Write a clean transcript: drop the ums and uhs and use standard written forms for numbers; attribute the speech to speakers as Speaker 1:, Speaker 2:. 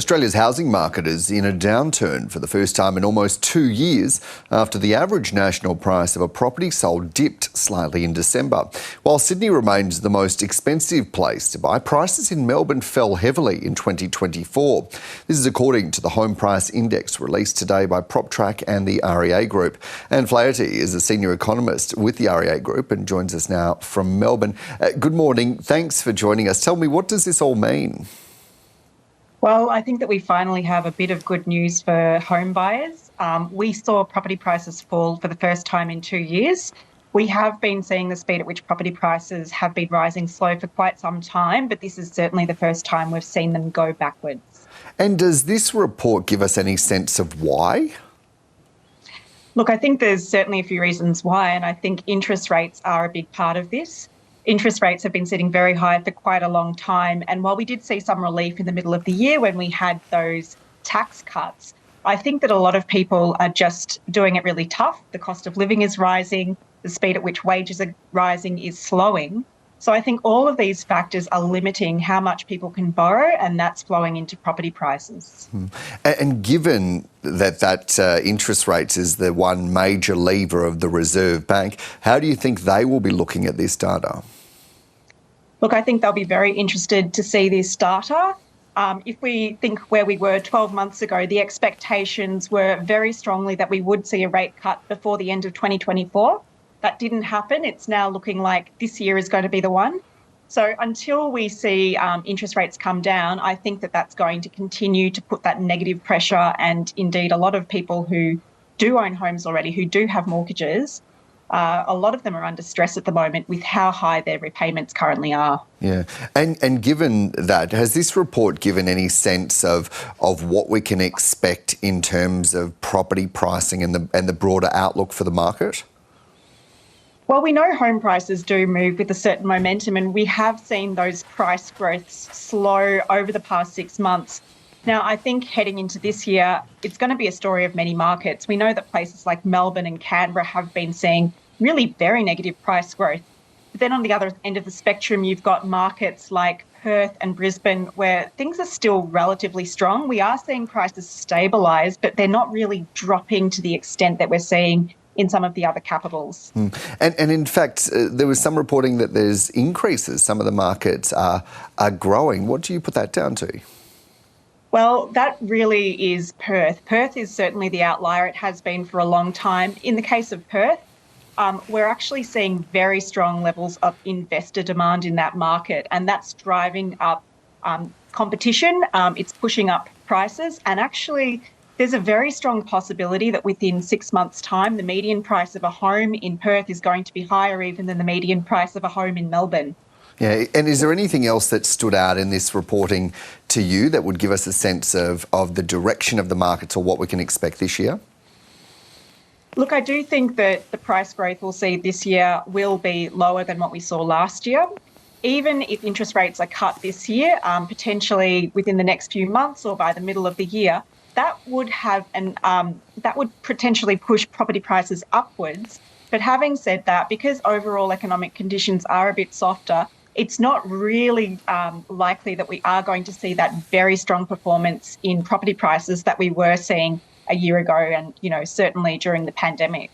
Speaker 1: Australia's housing market is in a downturn for the first time in almost 2 years after the average national price of a property sold dipped slightly in December. While Sydney remains the most expensive place to buy, prices in Melbourne fell heavily in 2024. This is according to the Home Price Index released today by PropTrack and the REA Group. Anne Flaherty is a senior economist with the REA Group and joins us now from Melbourne. Good morning. Thanks for joining us. Tell me, what does this all mean?
Speaker 2: Well, I think that we finally have a bit of good news for home buyers. We saw property prices fall for the first time in 2 years. We have been seeing the speed at which property prices have been rising slow for quite some time, but this is certainly the first time we've seen them go backwards.
Speaker 1: And does this report give us any sense of why?
Speaker 2: Look, I think there's certainly a few reasons why, and I think interest rates are a big part of this. Interest rates have been sitting very high for quite a long time. And while we did see some relief in the middle of the year when we had those tax cuts, I think that a lot of people are just doing it really tough. The cost of living is rising. The speed at which wages are rising is slowing. So I think all of these factors are limiting how much people can borrow, and that's flowing into property prices.
Speaker 1: And given that interest rates is the one major lever of the Reserve Bank, how do you think they will be looking at this data?
Speaker 2: Look, I think they'll be very interested to see this data. If we think where we were 12 months ago, the expectations were very strongly that we would see a rate cut before the end of 2024. That didn't happen. It's now looking like this year is going to be the one. So until we see interest rates come down, I think that that's going to continue to put that negative pressure. And indeed, a lot of people who do own homes already, who do have mortgages, a lot of them are under stress at the moment with how high their repayments currently are.
Speaker 1: Yeah. And given that, has this report given any sense of what we can expect in terms of property pricing and the broader outlook for the market?
Speaker 2: Well, we know home prices do move with a certain momentum, and we have seen those price growths slow over the past 6 months. Now, I think heading into this year, it's going to be a story of many markets. We know that places like Melbourne and Canberra have been seeing really very negative price growth. But then on the other end of the spectrum, you've got markets like Perth and Brisbane where things are still relatively strong. We are seeing prices stabilise, but they're not really dropping to the extent that we're seeing in some of the other capitals.
Speaker 1: And in fact, there was some reporting that there's increases. Some of the markets are growing. What do you put that down to?
Speaker 2: Well, that really is Perth. Perth is certainly the outlier. It has been for a long time. In the case of Perth, we're actually seeing very strong levels of investor demand in that market, and that's driving up competition. It's pushing up prices, and actually there's a very strong possibility that within 6 months' time, the median price of a home in Perth is going to be higher even than the median price of a home in Melbourne.
Speaker 1: Yeah, and is there anything else that stood out in this reporting to you that would give us a sense of the direction of the markets or what we can expect this year?
Speaker 2: Look, I do think that the price growth we'll see this year will be lower than what we saw last year. Even if interest rates are cut this year, potentially within the next few months or by the middle of the year, that would potentially push property prices upwards. But having said that, because overall economic conditions are a bit softer, it's not really likely that we are going to see that very strong performance in property prices that we were seeing a year ago and, certainly during the pandemic.